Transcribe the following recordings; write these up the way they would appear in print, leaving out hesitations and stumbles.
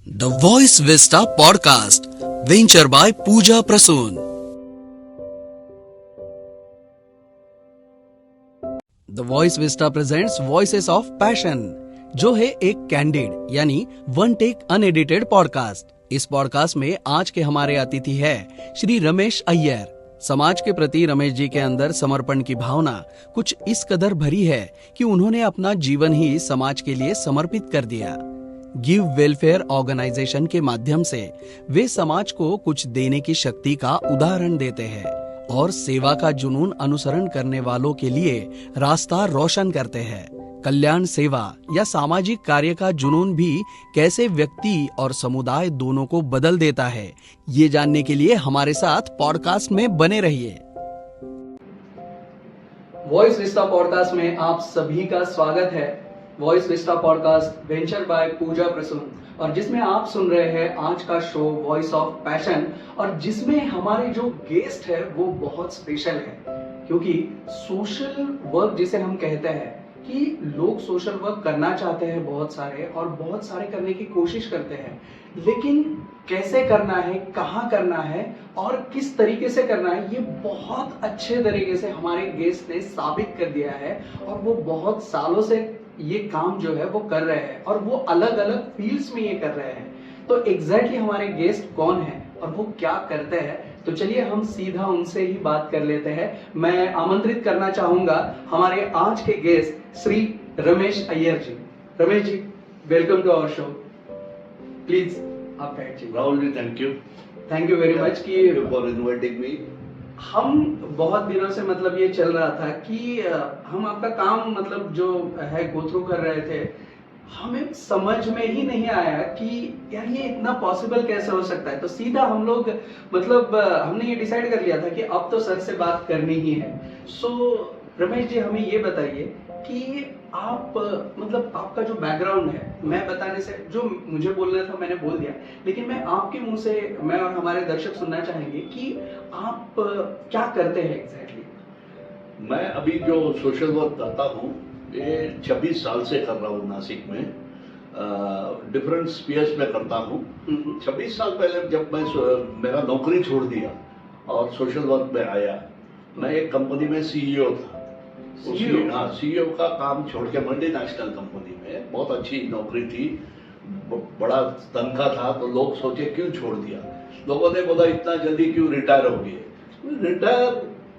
The Voice Vista Podcast, venture by Pooja Prasoon. The Voice Vista presents Voices of Passion, जो है एक candid यानी one take unedited podcast. इस podcast में आज के हमारे अतिथि है श्री रमेश अय्यर। समाज के प्रति रमेश जी के अंदर समर्पण की भावना कुछ इस कदर भरी है कि उन्होंने अपना जीवन ही समाज के लिए समर्पित कर दिया। गिव वेलफेयर ऑर्गेनाइजेशन के माध्यम से वे समाज को कुछ देने की शक्ति का उदाहरण देते हैं और सेवा का जुनून अनुसरण करने वालों के लिए रास्ता रोशन करते हैं। कल्याण सेवा या सामाजिक कार्य का जुनून भी कैसे व्यक्ति और समुदाय दोनों को बदल देता है, ये जानने के लिए हमारे साथ पॉडकास्ट में बने रहिए। वॉइस विस्टा पॉडकास्ट में आप सभी का स्वागत है। Voice Vista podcast venture by Pooja Prasoon, और जिसमें आप सुन रहे हैं आज का शो वॉइस ऑफ पैशन, और जिसमें हमारे जो गेस्ट है वो बहुत स्पेशल है, क्योंकि सोशल वर्क जिसे हम कहते हैं कि लोग सोशल वर्क करना चाहते हैं बहुत सारे, और बहुत सारे करने की कोशिश करते हैं, लेकिन कैसे करना है, कहाँ करना है और किस तरीके से करना है, ये बहुत अच्छे तरीके से हमारे गेस्ट ने साबित कर दिया है। और वो बहुत सालों से ये काम जो है वो कर रहे हैं, और वो अलग अलग फील्ड्स में ये कर रहे हैं। तो एग्जैक्टली हमारे गेस्ट कौन है और वो क्या करते हैं, तो चलिए हम सीधा उनसे ही बात कर लेते हैं। मैं आमंत्रित करना चाहूंगा हमारे आज के guest Shri Ramesh Iyer ji. Ramesh ji, welcome to our show. Please आप बैठिए। Rahul ji, thank you very much कि फॉर इनवाइटिंग मी। हम बहुत दिनों से मतलब ये चल रहा था कि हम आपका काम मतलब जो है गो थ्रू कर रहे थे। हमें समझ में ही नहीं आया कि यार ये इतना पॉसिबल कैसे हो सकता है। तो सीधा हम लोग मतलब हमने ये डिसाइड कर लिया था कि अब तो सर से बात करनी ही है। सो रमेश जी, हमें ये बताइए कि आप मतलब आपका जो बैकग्राउंड है, मैं बताने से जो मुझे बोलना था मैंने बोल दिया, लेकिन मैं आपके मुंह से, मैं और हमारे दर्शक सुनना चाहेंगे कि आप क्या करते हैं एग्जैक्टली। मैं अभी जो सोशल वर्क करता हूँ ये 26 साल से कर रहा हूँ नासिक में। डिफरेंट स्पीयर्स में करता हूँ। 26 साल पहले जब मैं मेरा नौकरी छोड़ दिया और सोशल वर्क में आया, मैं एक कंपनी में सीईओ था। सीईओ का काम छोड़ के मल्टीनेशनल कंपनी में, बहुत अच्छी नौकरी थी, बड़ा तनख्वाह था, तो लोग सोचे क्यों छोड़ दिया। लोगों ने बोला इतना जल्दी क्यों रिटायर हो गए। रिटायर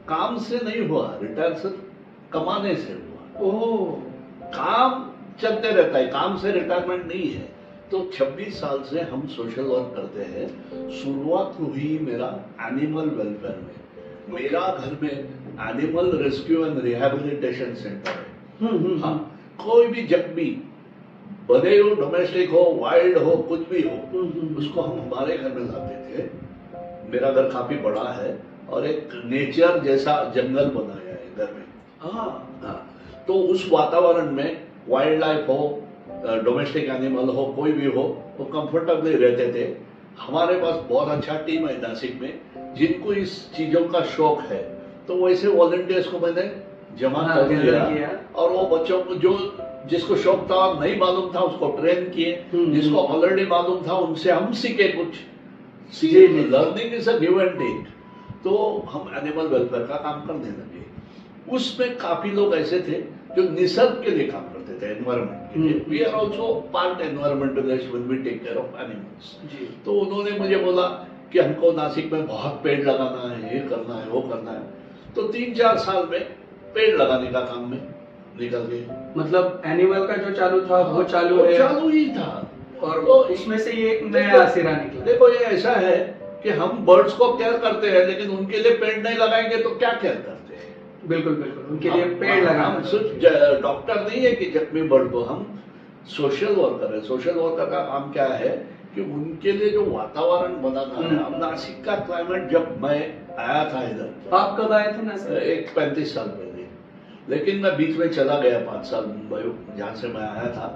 काम से नहीं हुआ, रिटायर सिर्फ कमाने से हुआ। ओह, काम चलते रहता है, काम से रिटायरमेंट नहीं है। तो 26 साल से हम सोशल वर्क करते हैं। शुरुआत हुई मेरा एनिमल वेलफेयर में। मेरा घर में animal rescue and rehabilitation centre है। हाँ, कोई भी जख्मी, बड़े हो, डोमेस्टिक हो, वाइल्ड हो, कुछ भी हो, उसको हम हमारे घर में लाते थे। मेरा घर काफी बड़ा है और एक नेचर जैसा जंगल बनाया है घर में। हाँ, तो उस वातावरण में वाइल्ड लाइफ हो, डोमेस्टिक एनिमल हो, कोई भी हो, वो कंफर्टेबली रहते थे। हमारे पास बहुत अच्छा टीम है नासिक में, जिनको इस चीजों का शौक है। तो वैसे वॉलंटियर्स को मैंने जमा कर दिया, और वो बच्चों को जो जिसको शौक था और नहीं मालूम था उसको ट्रेन किए, जिसको ऑलरेडी मालूम था उनसे हम सीखे कुछ। Learning is a give and take. तो हम एनिमल वेलफेयर का काम करने लगे। उसमें काफी लोग ऐसे थे जो निसर्ग के लिए काम करते थे, एनवायरमेंट के लिए। We are also part environmentalist when we take care of animals. तो उन्होंने मुझे बोला कि हमको नासिक में बहुत पेड़ लगाना है, ये करना है, वो करना है। तो 3-4 साल में पेड़ लगाने का काम में निकल गए। मतलब एनिमल का जो चालू था वो चालू है, चालू ही था, और तो इसमें से ये एक नया सिरा निकला। देखो, ये ऐसा है कि हम बर्ड्स को केयर करते हैं, लेकिन उनके लिए पेड़ नहीं लगाएंगे तो क्या केयर करते हैं। बिल्कुल बिल्कुल, उनके लिए पेड़ लगाना। हम सिर्फ डॉक्टर नहीं है कि जख्मी बर्ड को, हम सोशल वर्कर है। सोशल वर्कर का काम क्या है कि उनके लिए जो वातावरण बनाना है। अब नासिक का क्लाइमेट, जब मैं आया था इधर, आप कब आए थे नासिक? एक 35 साल पहले, लेकिन मैं बीच में चला गया 5 साल मुंबई, जहाँ से मैं आया था।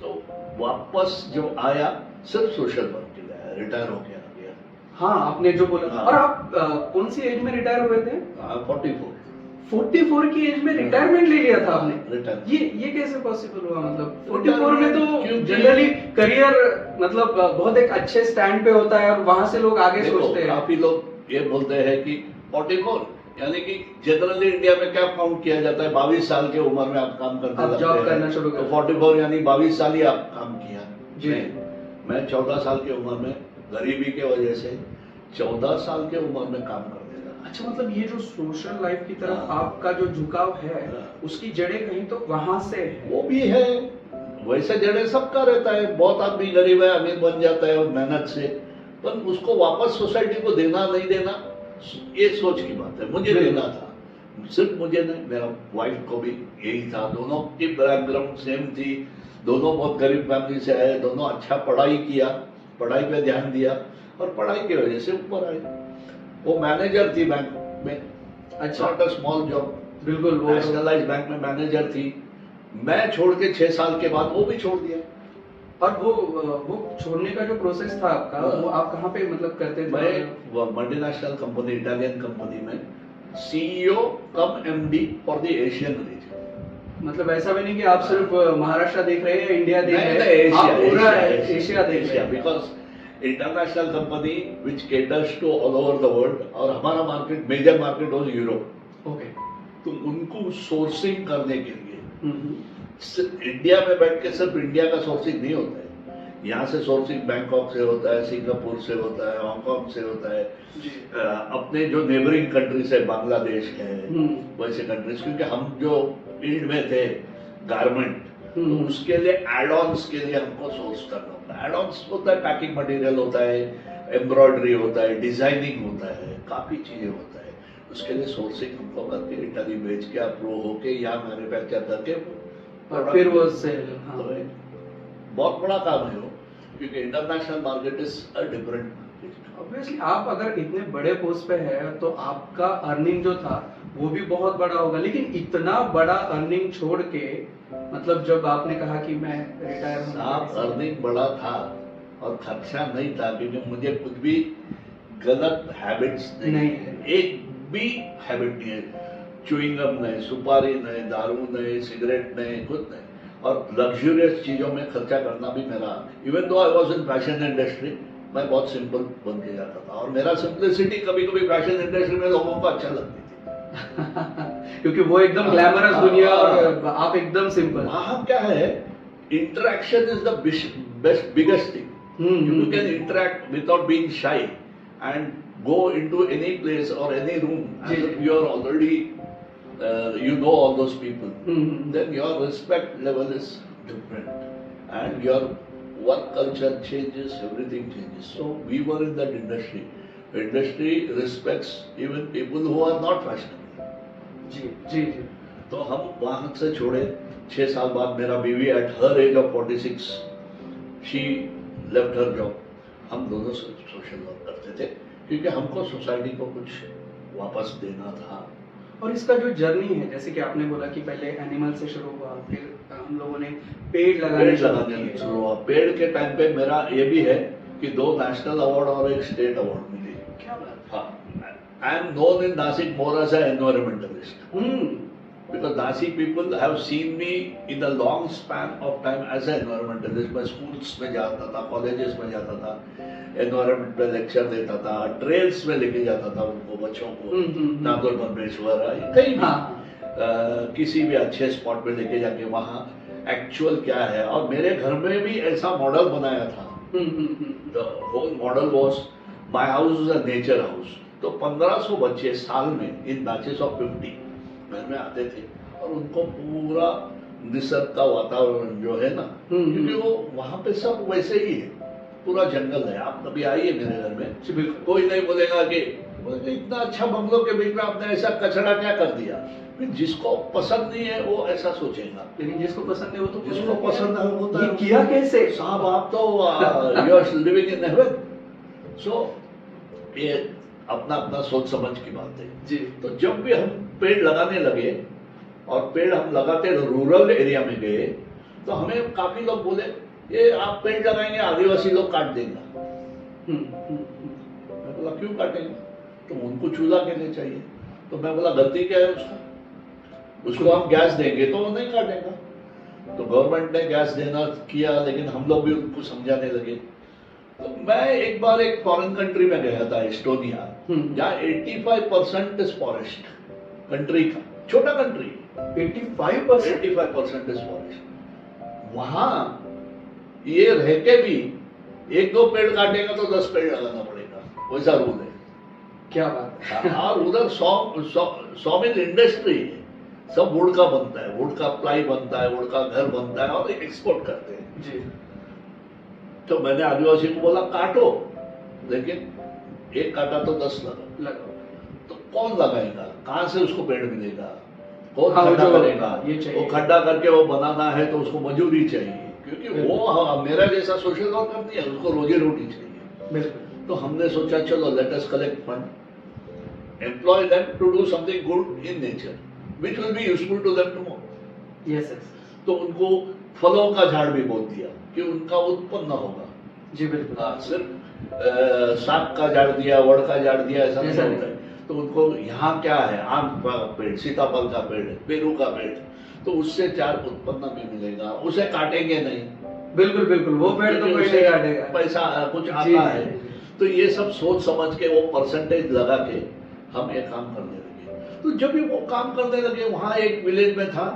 तो वापस जो आया सिर्फ सोशल वर्क के लिए आया, रिटायर होके आ गया। हाँ, आपने जो बोला। और आप कौन सी एज में रिटायर हुए थे? 44। 44 की एज में रिटायरमेंट ले लिया था आपने? रिटायर ये कैसे पॉसिबल हुआ? मतलब 44 में तो क्योंकि- जनरली करियर मतलब बहुत एक अच्छे स्टैंड पे होता है और वहां से लोग आगे देखो, सोचते हैं। काफी लोग ये बोलते हैं कि 44 यानी कि जनरली इंडिया में क्या काउंट किया जाता है, 22 साल की उम्र में आप काम करने आप लगते जॉब हैं। करना शुरू तो कर 44 यानी 22 साल ही आप काम किया। जी। मैं 14 साल की उम्र में गरीबी के वजह से 14 साल के उम्र में काम करने लगा। अच्छा, मतलब ये जो सोशल लाइफ की तरफ हाँ। आपका जो झुकाव है हाँ। उसकी जड़ें कहीं तो वहां से है। वो भी है, वैसे जड़े सबका रहता है। बहुत आदमी गरीब है, अमीर बन जाता है और मेहनत से, पर उसको वापस सोसाइटी को देना नहीं देना, ये सोच की बात है। मुझे बिल्कुल। देना था, सिर्फ मुझे नहीं, मेरा वाइफ को भी यही था। दोनों की बैकग्राउंड सेम थी, दोनों बहुत गरीब फैमिली से आए, दोनों अच्छा पढ़ाई किया, पढ़ाई पे ध्यान दिया और पढ़ाई की वजह से ऊपर आए। वो मैनेजर थी बैंक में, अच्छा। नॉट अ स्मॉल जॉब, बिल्कुल। वो नेशनलाइज्ड बैंक में मैनेजर थी। मैं छोड़ के 6 साल के बाद वो भी छोड़ दिया। और वो छोड़ने का जो प्रोसेस था आपका, हाँ। वो आप कहाँ पे मतलब करते थे? मैं मल्टीनेशनल कंपनी, इटालियन कंपनी में CEO come MD for the Asian region. मतलब ऐसा भी नहीं कि आप सिर्फ महाराष्ट्र देख रहे हैं, इंडिया देख नहीं, रहे हैं, आप पूरा एशिया एशिया देख रहे हैं। Because international company which caters to all over the world, और हमारा market, major market was Europe. Okay. तो उनको सोर्सिंग करने के लिए हम्म। सिर्फ इंडिया में बैठ के सिर्फ इंडिया का सोर्सिंग नहीं होता है। यहाँ से सोर्सिंग बैंकॉक से होता है, सिंगापुर से होता है, हांगकांग से होता है, जी। अपने जो नेबरिंग कंट्रीज है, बांग्लादेश है, हम्म। वैसे कंट्रीज, क्योंकि हम जो फील्ड में थे गारमेंट, तो हम्म। उसके लिए एड ऑन्स के लिए हमको सोर्स करना होता है। एड ऑन्स होता है, पैकिंग मटेरियल होता है, एम्ब्रॉयडरी होता है, डिजाइनिंग होता है, काफी चीजें होता है। उसके लिए सोर्सिंग हमको करके इटली भेज के अप्रूव होके यहाँ मैन्युफैक्चर करके और फिर वो सेल। हाँ। तो बहुत बड़ा काम है वो, क्योंकि international market is a different market. Obviously आप अगर इतने बड़े पोस्ट पे है तो आपका अर्निंग जो था वो भी बहुत बड़ा होगा, लेकिन इतना बड़ा अर्निंग छोड़ के मतलब जब आपने कहा कि मैं रिटायर साफ अर्निंग बड़ा था और खर्चा नहीं था, क्योंकि मुझे कुछ भी गलत हैबिट्स नहीं है। एक भी हैबिट नहीं है, च्युइंग गम नहीं, सुपारी नहीं, दारू नहीं, सिगरेट नहीं, कुछ नहीं। और लग्जरियस चीजों में खर्चा करना भी मेरा, even though I was in fashion industry, मैं बहुत सिंपल बन के जाता था। और मेरा सिंपलिसिटी कभी कभी फैशन इंडस्ट्री में लोगों को अच्छा लगती थी। क्योंकि वो एकदम ग्लैमरस दुनिया और आप एकदम सिंपल। वहां क्या है, interaction is the best biggest thing. You can interact without being shy and go into any place or any room as if you are already, you know all those people. Then your respect level is different and your work culture changes, everything changes. So we were in that industry. The industry respects even people who are not fashionable. जी जी जी। तो हम वहां से छोड़े। 6 साल बाद मेरा बीवी at her age of 46, she left her job. हम दोनों सोशल वर्क करते थे, क्योंकि हमको सोसाइटी को कुछ वापस देना था। और इसका जो जर्नी है, जैसे कि आपने बोला कि पहले एनिमल से शुरू हुआ, फिर हम लोगों ने पेड़ लगाने शुरू हुआ। पेड़ के टाइम पे मेरा ये भी है कि 2 नेशनल अवार्ड और 1 स्टेट अवार्ड मिले। क्या बात? हाँ, I am known in Nashik more as an environmentalist, because Nashik people have seen me in a long span of time as an environmentalist। मैं schools में जाता था, colleges में जाता था, environment पे lecture देता था, trails में लेके जाता था उनको, बच्चों को, नागौर बम्बेश्वर कहीं भी, किसी भी अच्छे स्पॉट पे लेके जाके वहाँ एक्चुअल क्या है। और मेरे घर में भी ऐसा मॉडल बनाया था। The whole model was, my house is a nature house। तो 1500 बच्चे साल में in batches of 50 घर में आते थे और उनको पूरा निसर्ग का वातावरण जो है ना, क्योंकि वो वहां पे सब वैसे ही है, पूरा जंगल है। आप कभी आइए मेरे घर में, कोई नहीं बोलेगा कि इतना अच्छा बंगलों के बीच में आपने ऐसा कचरा क्या कर दिया। जिसको पसंद नहीं है वो ऐसा सोचेगा, लेकिन जिसको पसंद है वो तो जिसको पसंद है वो तो किया कैसे साहब, आप तो you are living in heaven. So ये अपना अपना सोच समझ की बात है जी। तो जब भी हम पेड़ लगाने लगे और पेड़ हम लगाते रूरल एरिया में गए, तो हमें काफी लोग बोले ये आप पेड़ लगाएंगे आदिवासी लोग काट देंगे। मैं बोला क्यों काटेंगे, तो उनको चूल्हा के लिए चाहिए। तो मैं बोला गलती क्या है उसका, उसको हम गैस देंगे तो वो नहीं काटेगा। तो गवर्नमेंट ने गैस देना किया, लेकिन हम लोग भी उनको समझाने लगे। तो मैं एक बार एक फॉरेन कंट्री में गया था, एस्टोनिया, जहाँ 85% इज फॉरेस्ट कंट्री का, छोटा कंट्री, 85% इज फॉरेस्ट। वहां ये रह के भी एक दो पेड़ काटेगा तो 10 पेड़ लगाना पड़ेगा, वैसा रूल है। क्या बात है। और उधर सॉमिल इंडस्ट्री है, सब वुड का बनता है, वुड का प्लाई बनता है, वुड का घर बनता है और एक्सपोर्ट करते हैं जी। तो मैंने आदिवासी को बोला काटो, लेकिन एक काटा तो 10 लगा। तो कौन लगाएगा, कहां से उसको पेड़ मिलेगा, कौन खड्डा करेगा? वो खड्डा करके वो बनाना है तो उसको मजदूरी चाहिए, क्योंकि वो मेरा जैसा सोशल वर्कर नहीं है, उसको रोजी रोटी चाहिए। तो हमने सोचा चलो let us collect fund, employ them to do something good in nature which will be useful to them tomorrow. Yes. तो उनको फलों का झाड़ भी बोल दिया कि उनका उत्पन्न होगा। जी बिल्कुल। सिर्फ साग का झाड़ दिया, वड़ का झाड़ दिया, ऐसा नहीं होता है। तो उनको यहाँ क्या है, आम का पेड़, सीताफल का पेड़, पेरू का पेड़, तो उससे 4 उत्पन्न भी मिलेगा, उसे काटेंगे नहीं। बिल्कुल बिल्कुल, वो पेड़ तो कोई नहीं काटेगा, पैसा कुछ आता है। तो ये सब सोच समझ के वो परसेंटेज लगा के हम ये काम करने लगे। तो जब भी वो काम करने लगे, वहाँ एक विलेज में था,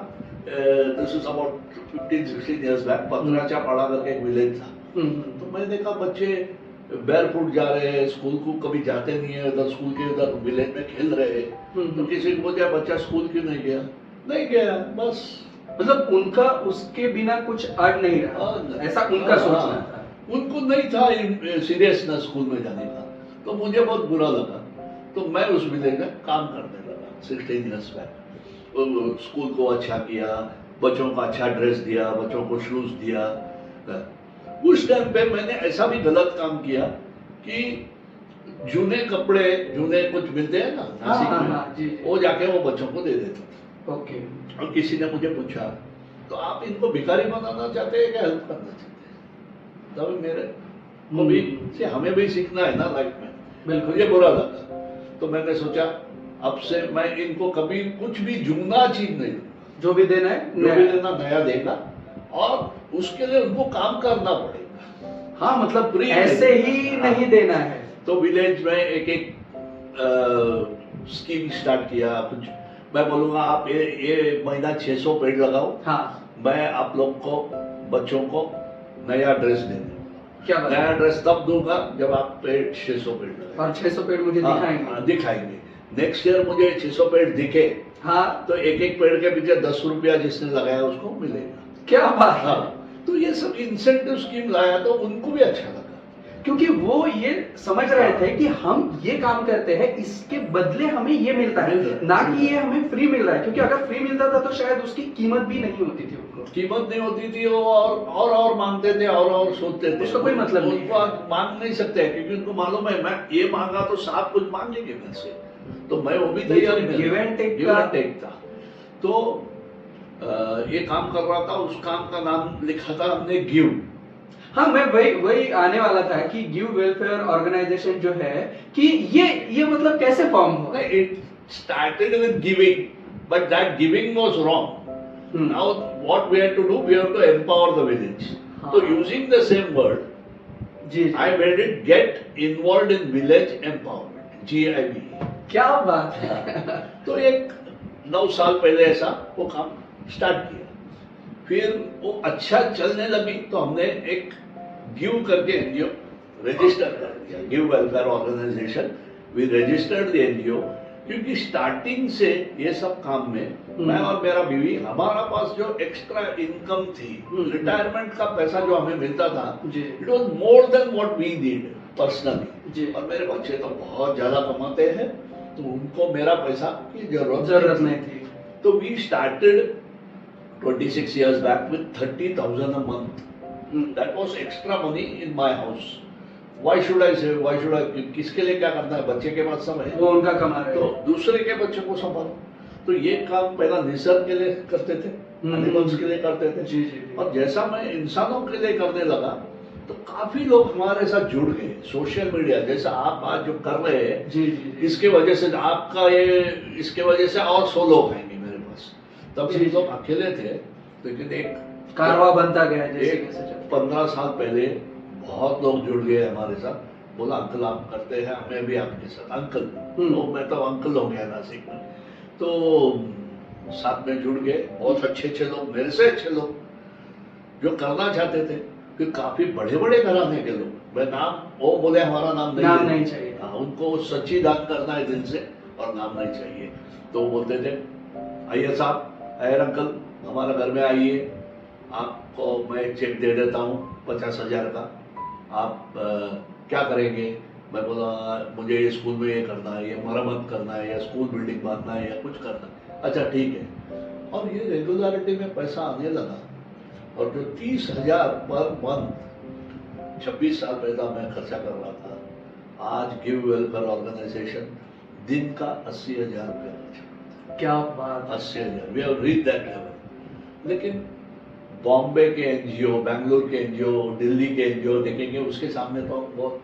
this is about 15-16 years back, Patracha Pada करके एक विलेज था। तो मैंने देखा बच्चे बैरफुट जा रहे हैं, स्कूल को कभी जाते नहीं है, उधर स्कूल के उधर विलेज में खेल रहे हैं। तो किसी को बोला बच्चा स्कूल क्यों नहीं गया? नहीं गया, बस। मतलब उनका उसके बिना कुछ अड़ नहीं रहा, ऐसा उनका सोचना था। उनको नहीं था सीरियसनेस स्कूल में जाने का। तो मुझे बहुत बुरा लगा, तो मैं उस विलेज में काम करने लगा 16 years बैक। स्कूल को अच्छा किया, बच्चों को अच्छा ड्रेस दिया, बच्चों को शूज दिया। उस टाइम पे मैंने ऐसा भी गलत काम किया कि जूने कपड़े, जूने कुछ मिलते हैं ना नासिक में, वो जाके वो बच्चों को दे देता था। ओके। और किसी ने मुझे पूछा तो आप इनको भिखारी बनाना चाहते हैं क्या हेल्प करना चाहते हैं? तब मेरे को भी हमें भी सीखना है ना लाइफ में। बिल्कुल। मुझे बुरा लगा, तो मैंने सोचा अब से मैं इनको कभी कुछ भी जूना चीज नहीं दूंगा, जो भी देना है, जो भी देना नया देगा, और उसके लिए उनको काम करना पड़ेगा। हाँ, मतलब ऐसे ही नहीं देना है। तो विलेज में एक स्कीम स्टार्ट किया। कुछ मैं बोलूंगा आप ये महीना 600 पेड़ लगाओ। हाँ। मैं आप लोग को, बच्चों को नया ड्रेस दे दूंगा। क्या नया ड्रेस तब दूंगा जब आप पेड़ 600 पेड़ लगाएंगे, और 600 पेड़ मुझे दिखाएंगे। नेक्स्ट ईयर मुझे 600 पेड़ दिखे, हाँ, तो एक पेड़ के पीछे 10 रुपया जिसने लगाया उसको मिलेगा। क्या बात। हाँ, तो ये सब इंसेंटिव स्कीम लाया तो उनको भी अच्छा लगा, क्योंकि वो ये समझ रहे थे कि हम ये काम करते हैं, इसके बदले हमें ये मिलता है, ना कि ये हमें फ्री मिल रहा है। क्योंकि अगर फ्री मिलता था तो शायद उसकी कीमत भी नहीं होती थी, उनको कीमत नहीं होती थी, और मांगते थे, और सोचते थे। उसका कोई मतलब नहीं, उनको मांग नहीं सकते, क्योंकि उनको मालूम है मैं ये मांगा तो 7 कुछ मांगेंगे मेरे से, तो मैं वो भी तैयार, गिव एंड टेक था। तो ये काम कर रहा था, उस काम का नाम लिखा था हमने गिव। हाँ, मैं वही आने वाला था कि गिव वेलफेयर ऑर्गेनाइजेशन जो है, कि ये मतलब कैसे फॉर्म हुआ? It started with giving, but that giving was wrong. Now what we had to do, we have to empower the village. तो using the same word, G, I made it get involved in village empowerment, GIV। क्या बात है। तो एक 9 साल पहले ऐसा वो काम स्टार्ट किया। फिर वो अच्छा चलने लगी तो हमने एक गिव करके NGO रजिस्टर कर दिया, give welfare organisation. We registered the NGO, क्योंकि स्टार्टिंग से ये सब काम में मैं और मेरा बीवी, हमारा पास जो एक्स्ट्रा इनकम थी, रिटायरमेंट का पैसा जो हमें मिलता था, it was more than what we need personally. और मेरे बच्चे तो बहुत ज्यादा कमाते हैं, तो उनको मेरा पैसा की जरूरत नहीं थी। तो we started 26 years back with 30,000 a month. That was extra money in my house. Why should I say? Why should I? किसके लिए क्या करना है? बच्चे के पास समय है, वो उनका कमा रहे हैं, तो दूसरे के बच्चों को संभालो। तो ये काम पहला निसर्ग के लिए करते थे, एनिमल्स के लिए करते थे। जी। और जैसा मैं इंसानों के लिए करने लगा, तो काफी लोग हमारे साथ जुड़ गए। सोशल मीडिया जैसा आप आज जो कर रहे हैं, जी, इसके वजह से आपका ये, इसके वजह से और 100 लोग आएंगे मेरे पास। तब जी, हम लोग जी। अकेले थे, लेकिन एक कारवा बनता गया जैसे एक कैसे चलता 15 साल पहले बहुत लोग जुड़ गए हमारे साथ। बोला अंकल आप करते हैं, हमें भी आपके साथ अंकल। तो मैं तो अंकल हो गया नासिक में। तो साथ में जुड़ गए बहुत अच्छे अच्छे लोग, मेरे से अच्छे लोग जो करना चाहते थे, कि काफी बड़े बड़े घराने के लोग। मैं नाम वो बोले हमारा नाम नहीं नाम है। नहीं चाहिए। हाँ, उनको सच्ची दान करना है दिल से और नाम नहीं चाहिए। तो वो बोलते थे आइए साहब, अयर अंकल हमारा घर में आइए, आपको मैं चेक दे देता हूँ 50,000 का, आप क्या करेंगे। मैं बोला मुझे ये स्कूल में ये करना है, ये मरम्मत करना है, या स्कूल बिल्डिंग बांधना है, या कुछ करना है। अच्छा ठीक है। और ये रेगुलरिटी में पैसा आने लगा, और जो 30,000 पर मंथ 26 साल पहले मैं खर्चा कर रहा था, आज गिव वेलफेयर ऑर्गेनाइजेशन दिन का 80,000 रुपया खर्चा। क्या बात। 80,000, we have reach that level. लेकिन बॉम्बे के एनजीओ, बैंगलोर के एनजीओ, दिल्ली के एनजीओ देखेंगे, उसके सामने तो हम बहुत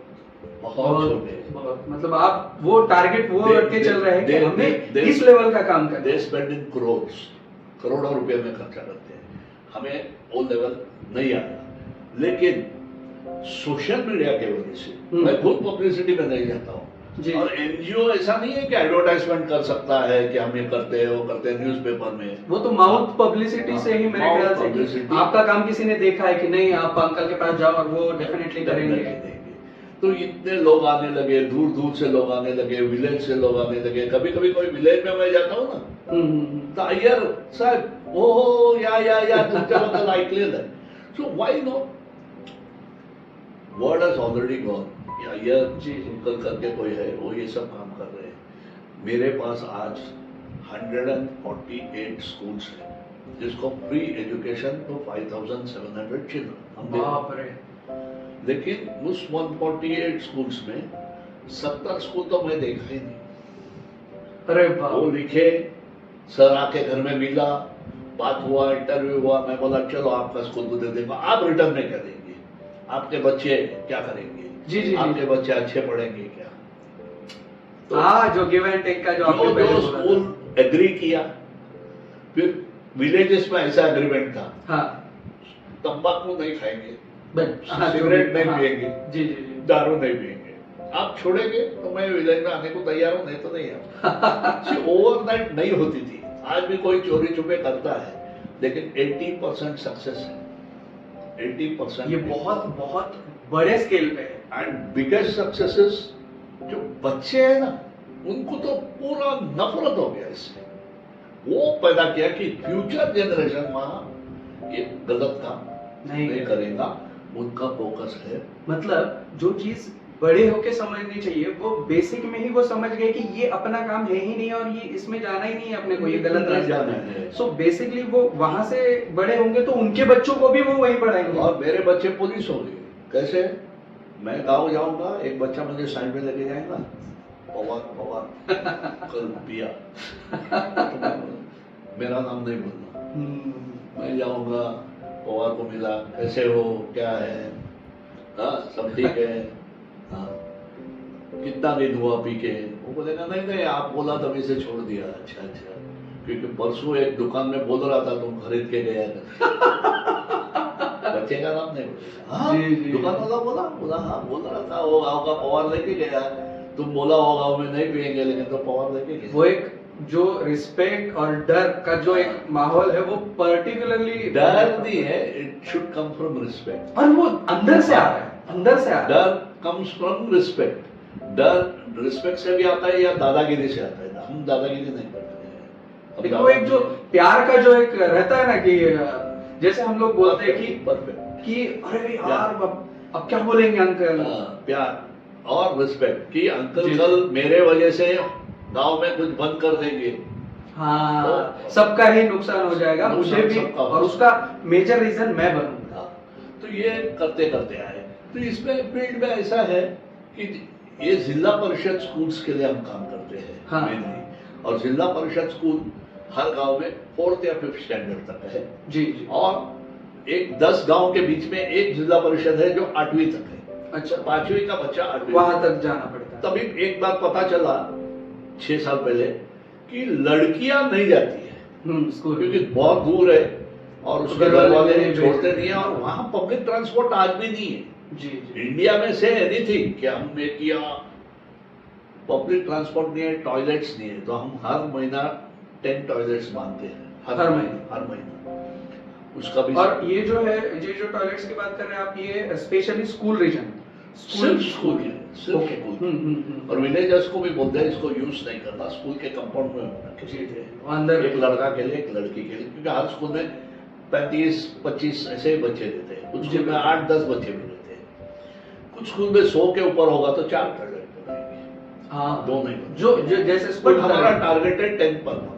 बहुत छोटे हैं। बहुत मतलब आप वो टारगेट वो रख के चल रहे हैं कि दे- हमें दे- इस लेवल का काम करना दे है। स्पेंड इन करोड़ों रुपए में खर्चा करते हैं, हमें वो लेवल नहीं आया। लेकिन सोशल मीडिया की वजह से मैं खुद पब्लिसिटी में नहीं जाता हूँ, जी। और एनजीओ ऐसा नहीं है कि एडवर्टाइजमेंट कर सकता है कि हम ये करते हैं वो करते हैं न्यूज़पेपर में। वो तो माउथ पब्लिसिटी से ही मेरे Mouth ख्याल से कि publicity। आपका काम किसी ने देखा है कि नहीं, आप अंकल के पास जाओ और वो डेफिनेटली करेंगे। तो इतने लोग आने लगे, दूर दूर से लोग आने लगे, विलेज से लोग आने लगे। कभी कभी कोई विलेज में मैं जाता हूँ ना, तर अय्यर साहेब हो या तुमच्याबद्दल ऐकलेलं आहे. So why no, word has already gone. Iyer ji, जी। अंकल करके कोई है, वो ये सब काम कर रहे हैं। मेरे पास आज 148 स्कूल्स हैं, जिसको फ्री एजुकेशन तो 5,700 चिल्ड्रन हम दे रहे हैं। बाप रे। लेकिन उस 148 स्कूल्स में 70 स्कूल तो मैं देखा ही नहीं। अरे वो बाप। लिखे, सर आके घर में मिला, बात हुआ, इंटरव्यू हुआ। मैं बोला चलो आपका स्कूल को दे देंगे, आप रिटर्न में क्या देंगे, आपके बच्चे क्या करेंगे, जी, जी, आपके जी। बच्चे अच्छे पढ़ेंगे क्या। हाँ, जो गिव एंड टेक का जो आपने जो पहले जो बोला था। स्कूल एग्री किया, फिर विलेजेस में ऐसा एग्रीमेंट था, हाँ, तंबाकू नहीं खाएंगे, हाँ, सिगरेट नहीं हाँ, पिएंगे, जी जी जी। दारू नहीं पिएंगे। आप छोड़ेंगे तो मैं विलेज में आने को तैयार हूँ, नहीं तो नहीं आऊँ। ओवरनाइट नहीं होती थी। आज भी कोई चोरी छुपे करता है, लेकिन 80% सक्सेस है। 80% ये बहुत बहुत बड़े स्केल पे है। एंड बिगेस्ट सक्सेसेस जो बच्चे हैं ना, उनको तो पूरा नफरत हो गया इससे। वो पैदा किया कि फ्यूचर जनरेशन वहां ये गलत काम नहीं करेगा, उनका फोकस है। मतलब जो चीज बड़े होके समझनी चाहिए वो बेसिक में ही वो समझ गए कि ये अपना काम है ही नहीं और ये इसमें जाना ही नहीं है अपने को, ये गलत नहीं रास्ता जाना है। है। सो बेसिकली वो वहां से बड़े होंगे तो उनके बच्चों को भी वो वही पढ़ाएंगे। और मेरे बच्चे पुलिस हो गए। कैसे? मैं गांव जाऊंगा, एक बच्चा मुझे साइड में लेके जाएगा, पवार पवार कल पिया, तो मेरा नाम नहीं बोलना। मैं जाऊंगा, पवार को मिला, कैसे हो, क्या है, हाँ सब ठीक है, हाँ कितना दिन हुआ पी के। वो बोलेगा नहीं नहीं आप बोला तभी से छोड़ दिया। अच्छा अच्छा, क्योंकि परसों एक दुकान में बोल रहा था तुम खरीद के गया कर। बच्चे का नाम नहीं बोलेगा। हाँ जी, जी। दुकान वाला बोला बोला हाँ बोल रहा था, वो गाँव का पवार लेके गया, तुम बोला वो गाँव में नहीं पिएंगे, लेकिन तो पवार लेके गया। वो एक जो रिस्पेक्ट और डर का जो एक माहौल है वो पर्टिकुलरली डर नहीं है, it should come from respect. और वो अंदर से आ रहा है, अंदर से आ रहा है। डर कम्स फ्रॉम रिस्पेक्ट। डर रिस्पेक्ट से भी आता है या दादागिरी से आता है। हम दादागिरी नहीं करते हैं। हम लेकिन वो एक जो प्यार का जो एक रहता है ना कि जैसे हम लोग बोलते हैं कि परफेक्ट अरे यार अब क्या बोलेंगे अंकल। प्यार और रिस्पेक्ट कि अंकल जी। कल मेरे वजह से गांव में कुछ बंद कर देंगे, हाँ, तो सबका ही नुकसान हो जाएगा, नुकसान मुझे भी, सबका हो और उसका मेजर रीजन मैं बनूंगा। हाँ, तो ये करते करते आए। तो इसमें फील्ड में ऐसा है कि ये जिला परिषद स्कूल्स के लिए हम काम करते हैं हाँ। mainly। और जिला परिषद स्कूल हर गांव में 4th या 5th स्टैंडर्ड तक है। जी जी। और एक 10 गांव के बीच में एक जिला परिषद है जो 8वीं तक है। अच्छा, 5वीं का बच्चा 8वीं वहां तक जाना पड़ता है। तभी एक बार पता चला 6 साल पहले कि लड़कियां नहीं जाती है स्कूल क्योंकि बहुत दूर है और उसके घर घर वाले वाले नहीं छोड़ते नहीं है, और वहाँ पब्लिक ट्रांसपोर्ट आज भी नहीं है। जी जी इंडिया में से एनीथिंग कि हमने किया, पब्लिक ट्रांसपोर्ट नहीं है, टॉयलेट्स नहीं है, तो हम हर महीना 10 टॉयलेट्स बांधते हैं हर महीने। हर महीना उसका भी। और ये जो है, ये जो टॉयलेट्स की बात कर रहे हैं आप, ये स्पेशली स्कूल रीजन, सिर्फ स्कूल के, सिर्फ ओके। स्कूल। और विलेजर्स को भी बोलते हैं इसको यूज नहीं करना, स्कूल के कंपाउंड में रखना चाहिए। अंदर एक लड़का के लिए, एक लड़की के लिए, क्योंकि हर स्कूल में 35-25 ऐसे ही बच्चे रहते हैं, कुछ स्कूल में 8-10 बच्चे भी रहते हैं, कुछ स्कूल में 100 के ऊपर होगा तो 4 टॉयलेट बनाएंगे। हाँ, दो नहीं, जो जैसे स्कूल बट हमारा टारगेट है 10 पर मंथ।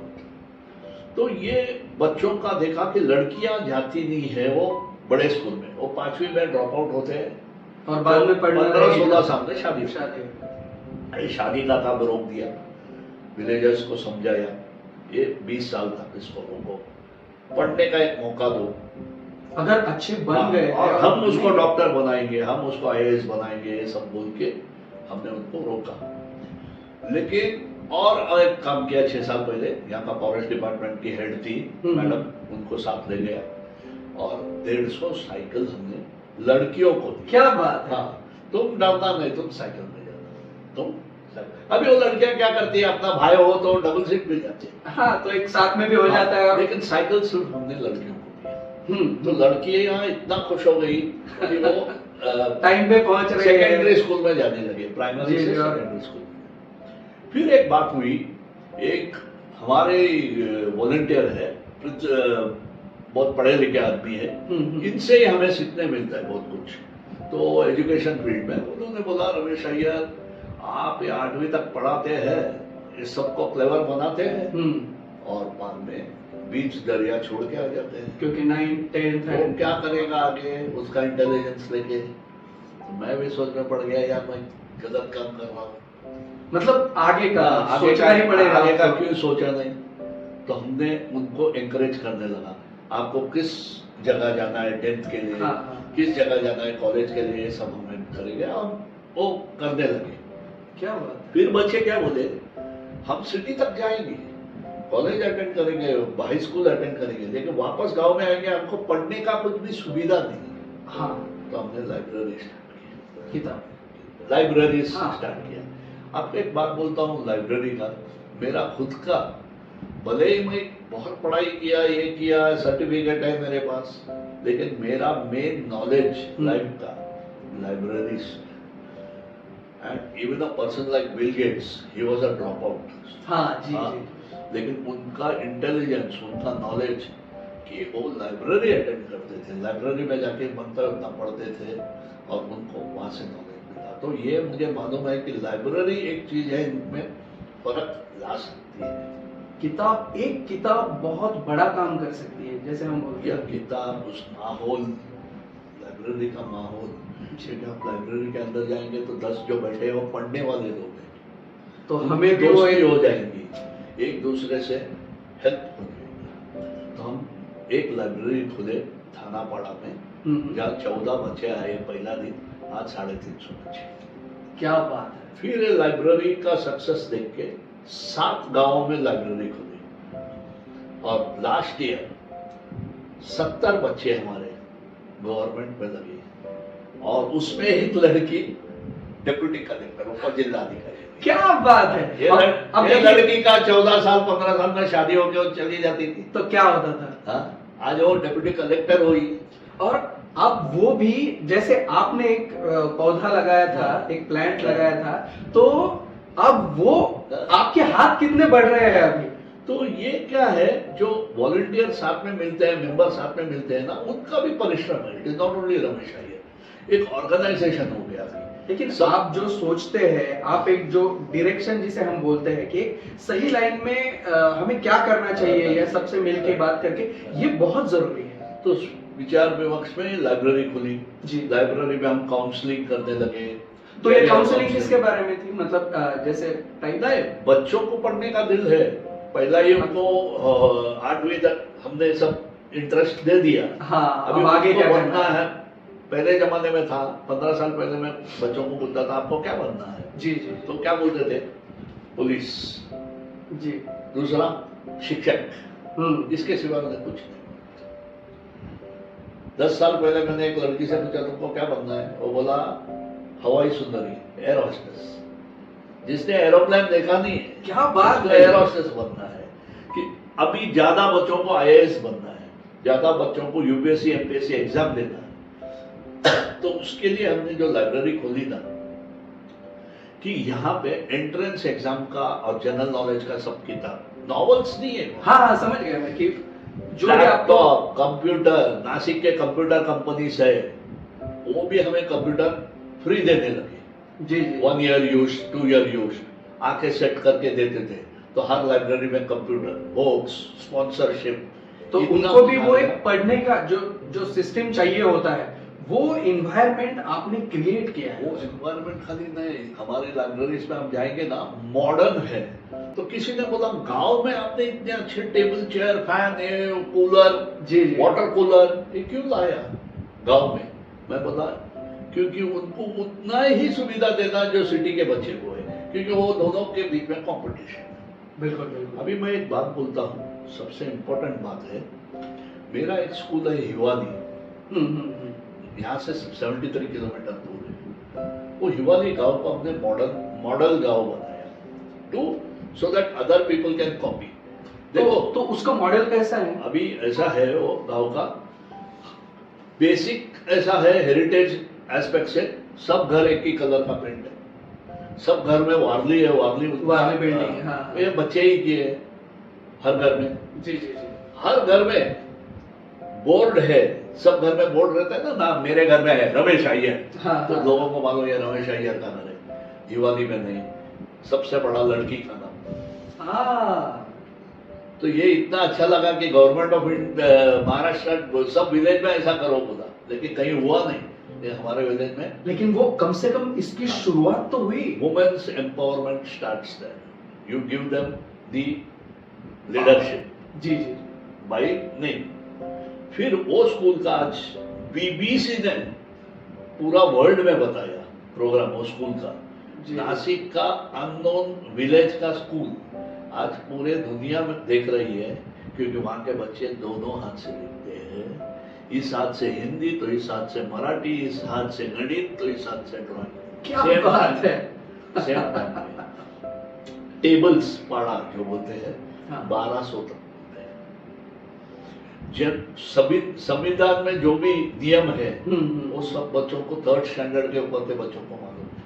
तो ये बच्चों का देखा कि लड़कियां जाती नहीं है वो बड़े स्कूल में, वो 5वीं में ड्रॉप आउट होते हैं और बाद में पढ़ना 15-16 साल में शादी शादी। शादी का काम रोक दिया, विलेजर्स को समझाया ये 20 साल तक इसको रोको, पढ़ने का एक मौका दो, अगर अच्छे बन गए और हम उसको डॉक्टर बनाएंगे, हम उसको आईएएस बनाएंगे, ये सब बोल के हमने उनको रोका। लेकिन और एक काम किया 6 साल पहले, यहाँ का फॉरेस्ट डिपार्टमेंट की हेड थी मैडम, उनको साथ ले गया और 150 साइकिल हमने लड़कियों को दी। क्या बात है। हाँ, तुम डरना नहीं, तुम साइकिल में जाना, तुम साइकिल। अभी वो लड़कियां क्या करती है, अपना भाई हो तो डबल सीट मिल जाती है, हाँ, तो एक साथ में भी हो जाता है। लेकिन साइकिल सिर्फ हमने लड़कियों को दी। तो लड़कियां इतना खुश हो गई कि वो टाइम पे पहुंच रहे हैं, सेकेंडरी स्कूल में जाने लगे, प्राइमरी से सेकेंडरी स्कूल में। फिर एक बात हुई, एक हमारे वॉलंटियर है, बहुत पढ़े लिखे आदमी है, इनसे ही हमें सीखने मिलता है बहुत कुछ। तो एजुकेशन फील्ड में उन्होंने बोला, रमेश अय्यर आप ये 8वीं तक पढ़ाते हैं, इस सबको क्लेवर बनाते हैं और बाद में बीच दरिया छोड़ के आ जाते हैं, क्योंकि 9th 10th है, वो क्या करेगा आगे उसका इंटेलिजेंस लेके। तो मैं भी सोच में पड़ गया, यार मैं गलत काम कर रहा हूँ, मतलब आगे का आगे सोचना ही पड़ेगा, आगे का क्यों सोचा नहीं। तो हमने उनको एंकरेज करने लगा, आपको किस जगह जाना है 10th के लिए, किस जगह जाना है कॉलेज के लिए, सब हमें करेंगे, और वो करने लगे। क्या बात। फिर बच्चे क्या बोले, हम सिटी तक जाएंगे, कॉलेज अटेंड करेंगे, हाई स्कूल अटेंड करेंगे, लेकिन वापस गांव में आएंगे, हमको पढ़ने का कुछ भी सुविधा नहीं। हाँ, तो हमने लाइब्रेरी स्टार्ट किया, किताब लाइब्रेरी स्टार्ट किया। आपको एक बात बोलता हूँ, लाइब्रेरी का मेरा खुद का, भले ही मैं बहुत पढ़ाई किया, ये किया, सर्टिफिकेट है मेरे पास, लेकिन मेरा मेन नॉलेज लाइफ का library. And even a person like Bill Gates, he was a drop out. हाँ जी, लेकिन उनका इंटेलिजेंस, उनका नॉलेज कि वो लाइब्रेरी अटेंड करते थे, लाइब्रेरी में जाके मंत्र उतना पढ़ते थे और उनको वहां से नॉलेज मिला। तो ये मुझे मालूम है कि लाइब्रेरी एक चीज है, इनमें फर्क ला सकती है। किताब, एक किताब बहुत बड़ा काम कर सकती है, जैसे हम बोलते या हैं किताब, उस माहौल, लाइब्रेरी का माहौल, जब आप लाइब्रेरी के अंदर जाएंगे तो 10 जो बैठे हैं वो पढ़ने वाले लोग हैं, तो हमें भी वो दोस्ती हो जाएंगी, एक दूसरे से हेल्प हो जाएगी। तो हम एक लाइब्रेरी खुले थानापाड़ा में, जहाँ 14 बच्चे आए पहला दिन, आज 350 बच्चे। क्या बात है। फिर लाइब्रेरी का सक्सेस देख के 7 गांवों में लाइब्रेरी खुली, और लास्ट ईयर 70 बच्चे हमारे गवर्नमेंट में लगे, और उसमें एक लड़की डिप्यूटी कलेक्टर, उप जिलाधिकारी। क्या बात है। अब ये लड़की का 14 साल 15 साल में शादी होकर वो चली जाती थी, तो क्या होता था। हाँ, आज वो डिप्यूटी कलेक्टर हुई। और अब वो भी, जैसे आपने एक पौधा लगाया था, एक प्लांट लगाया था, तो अब वो आपके हाथ कितने बढ़ रहे हैं अभी। तो ये क्या है, जो वॉलंटियर साथ में मिलते हैं, मेंबर साथ में मिलते हैं ना, उनका भी परिश्रम है। It is not only Ramesh Iyer, एक ऑर्गेनाइजेशन हो गया अभी। लेकिन आप जो सोचते हैं, आप एक जो डायरेक्शन जिसे हम बोलते हैं कि सही लाइन में हमें क्या करना चाहिए, या सबसे मिलके बात करके, ये बहुत जरूरी है। तो विचार विमर्श में लाइब्रेरी खुली जी, लाइब्रेरी में हम काउंसलिंग करने लगे। तो ये काउंसलिंग किसके बारे में थी, मतलब जैसे टाइप नहीं, बच्चों को पढ़ने का दिल है, पहला ही उनको 8वीं तक हमने सब इंटरेस्ट दे दिया। हाँ, अभी अब आगे क्या बनना है। पहले जमाने में था, 15 साल पहले मैं बच्चों को बोलता था आपको क्या बनना है, जी जी, तो क्या बोलते थे, पुलिस, जी, दूसरा शिक्षक, इसके सिवा मैंने कुछ नहीं। 10 साल पहले मैंने एक लड़की से पूछा तुमको क्या बनना है, वो बोला हवाई सुंदरी, एयर होस्टेस। जिसने एरोप्लेन देखा नहीं है, क्या बात है, एयर होस्टेस बनना है। कि अभी ज्यादा बच्चों को आईएएस बनना है, ज्यादा बच्चों को यूपीएससी एमपीएससी एग्जाम देना है। तो उसके लिए हमने जो लाइब्रेरी खोली ना, कि यहाँ पे एंट्रेंस एग्जाम का और जनरल नॉलेज का सब किताब, नॉवेल्स नहीं है। हाँ समझ गया मैं कि जो भी आपको लैपटॉप, कंप्यूटर, नासिक के कंप्यूटर कंपनीज है, वो भी हमें कंप्यूटर फ्री देने लगे। जी जी 1 ईयर यूज, 2 ईयर यूज आके सेट करके देते थे। तो हर लाइब्रेरी में कंप्यूटर, बुक्स, स्पॉन्सरशिप। तो उनको भी वो एक पढ़ने का जो सिस्टम चाहिए होता है, वो एनवायरनमेंट आपने क्रिएट किया है। वो एनवायरनमेंट खाली नहीं, हमारी लाइब्रेरीज में हम जाएंगे ना, मॉडर्न है। तो किसी ने बोला गांव में आपने इतने अच्छे टेबल चेयर, फैन है, कूलर, जी जी वाटर कूलर, ये क्यों लाया गांव में? मैं बोला क्योंकि उनको उतना ही सुविधा देना जो सिटी के बच्चे को है, क्योंकि वो दोनों के बीच में कंपटीशन है। बिल्कुल बिल्कुल। अभी मैं एक बात बोलता हूँ, सबसे इम्पोर्टेंट बात है, मेरा एक स्कूल है हिवानी, यहाँ से 73 किलोमीटर दूर है। वो हिवानी गांव को हमने मॉडल गांव बनाया, to so that other people can copy. देखो तो उसका मॉडल कैसा है? अभी ऐसा है वो गांव का, बेसिक ऐसा है, हेरिटेज एस्पेक्ट से सब घर एक ही कलर का पेंट है, सब घर में वारली है, वारली बिल्डिंग है। हाँ। ये बच्चे ही किए हर घर में। जी जी जी हर घर में बोर्ड है, सब घर में बोर्ड रहता है ना, नाम मेरे घर में है रमेश अय्यर। हाँ, तो हाँ। लोगों को मालूम है रमेश अय्यर का घर है, हिवानी में नहीं, सबसे बड़ा लड़की का नाम। हाँ तो ये इतना अच्छा लगा कि गवर्नमेंट ऑफ महाराष्ट्र सब विलेज में ऐसा करो बोला, लेकिन कहीं हुआ नहीं ये हमारे विलेज में। लेकिन वो कम से कम इसकी शुरुआत तो हुई। Women's empowerment starts there, you give them the leadership जी जी बाई नेम। फिर वो स्कूल का आज बीबीसी ने पूरा वर्ल्ड में बताया प्रोग्राम, वो स्कूल का जी। नासिक का अननोन विलेज का स्कूल आज पूरे दुनिया में देख रही है, क्योंकि वहाँ के बच्चे दोनों हाथ से लिखते हैं, इस हाथ से हिंदी तो इस हाथ से मराठी, इस हाथ से गणित तो इस हाथ से ड्राइंग। क्या बात है। टेबल्स पढ़ा जो बोलते हैं, हाँ। 1200 तक बोलते हैं। जब संविधान में जो भी नियम है वो सब बच्चों को 3rd स्टैंडर्ड के ऊपर के बच्चों को मालूम है।